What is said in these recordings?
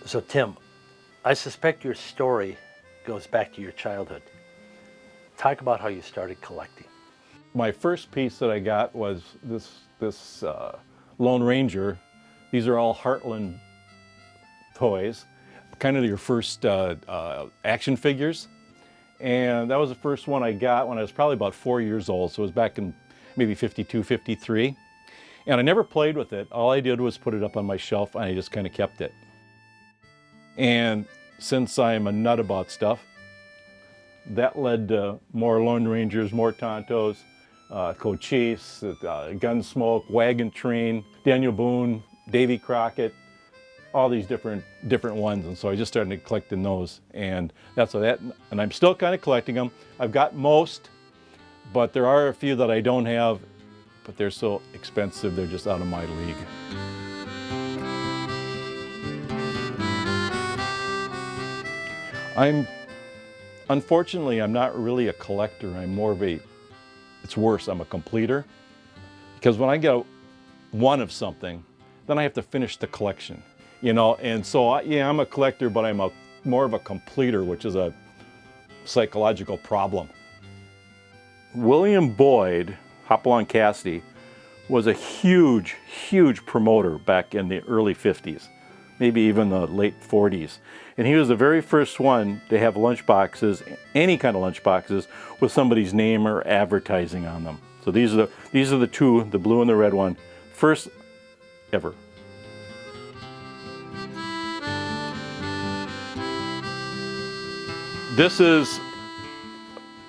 So Tim, I suspect your story goes back to your childhood. Talk about how you started collecting. My first piece that I got was this Lone Ranger. These are all Heartland toys, kind of your first action figures. And that was the first one I got when I was probably about 4 years old. So it was back in maybe 52, 53. And I never played with it. All I did was put it up on my shelf and I just kind of kept it. And since I'm a nut about stuff, that led to more Lone Rangers, more Tontos, Cochise, Gunsmoke, Wagon Train, Daniel Boone, Davy Crockett, all these different ones. And so I just started collecting those, and that's that. And I'm still kind of collecting them. I've got most, but there are a few that I don't have, but they're so expensive, they're just out of my league. Unfortunately, I'm not really a collector. I'm more of it's worse, I'm a completer. Because when I get one of something, then I have to finish the collection, you know? And so, yeah, I'm a collector, but I'm more of a completer, which is a psychological problem. William Boyd, Hopalong Cassidy, was a huge, huge promoter back in the early 50s, maybe even the late 40s. And he was the very first one to have lunch boxes, any kind of lunch boxes, with somebody's name or advertising on them. So these are the two, the blue and the red one, first ever. This is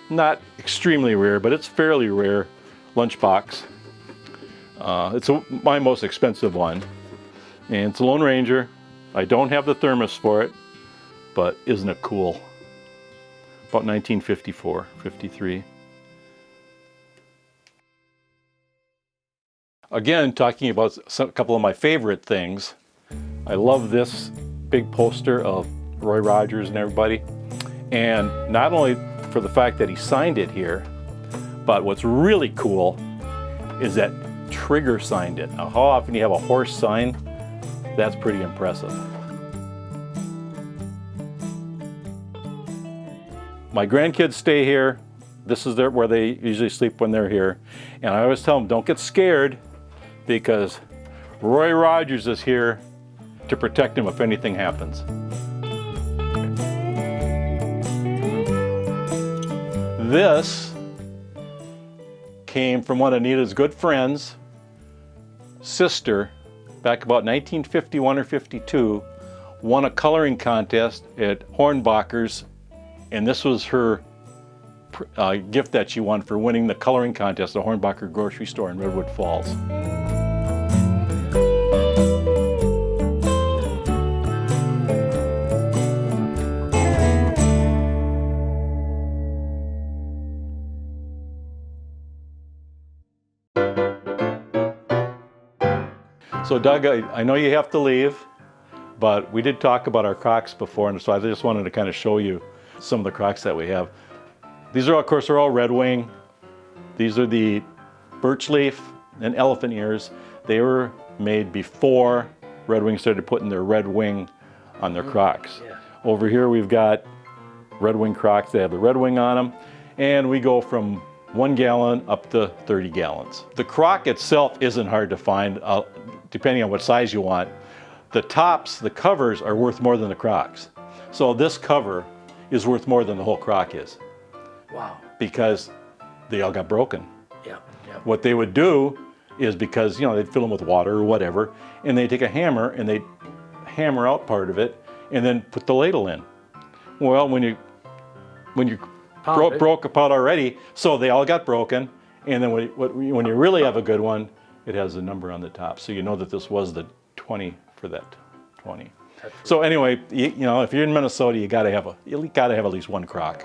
not extremely rare, but it's fairly rare lunchbox. It's my most expensive one, and it's a Lone Ranger. I don't have the thermos for it, but isn't it cool? About 1954, 53. Again, talking about a couple of my favorite things. I love this big poster of Roy Rogers and everybody. And not only for the fact that he signed it here, but what's really cool is that Trigger signed it. Now, how often you have a horse sign? That's pretty impressive. My grandkids stay here. This is where they usually sleep when they're here. And I always tell them, don't get scared, because Roy Rogers is here to protect them if anything happens. This came from one of Anita's good friends, sister, back about 1951 or 52, won a coloring contest at Hornbacher's, and this was her gift that she won for winning the coloring contest at Hornbacher grocery store in Redwood Falls. So Doug, I know you have to leave, but we did talk about our Crocs before, and so I just wanted to kind of show you some of the Crocs that we have. These are, of course, they're all Red Wing. These are the birch leaf and elephant ears. They were made before Red Wing started putting their Red Wing on their Crocs. Yeah. Over here we've got Red Wing Crocs. They have the Red Wing on them, and we go from 1 gallon up to 30 gallons. The Croc itself isn't hard to find, depending on what size you want. The tops, the covers, are worth more than the Crocs. So this cover is worth more than the whole Croc is. Wow. Because they all got broken. Yeah. What they would do is, because, you know, they'd fill them with water or whatever, and they'd take a hammer and they'd hammer out part of it and then put the ladle in. Well, when you broke apart already, so they all got broken, and then when you really have a good one, it has a number on the top, so you know that this was the 20 for that 20. So anyway, you know, if you're in Minnesota, you gotta have at least one Croc.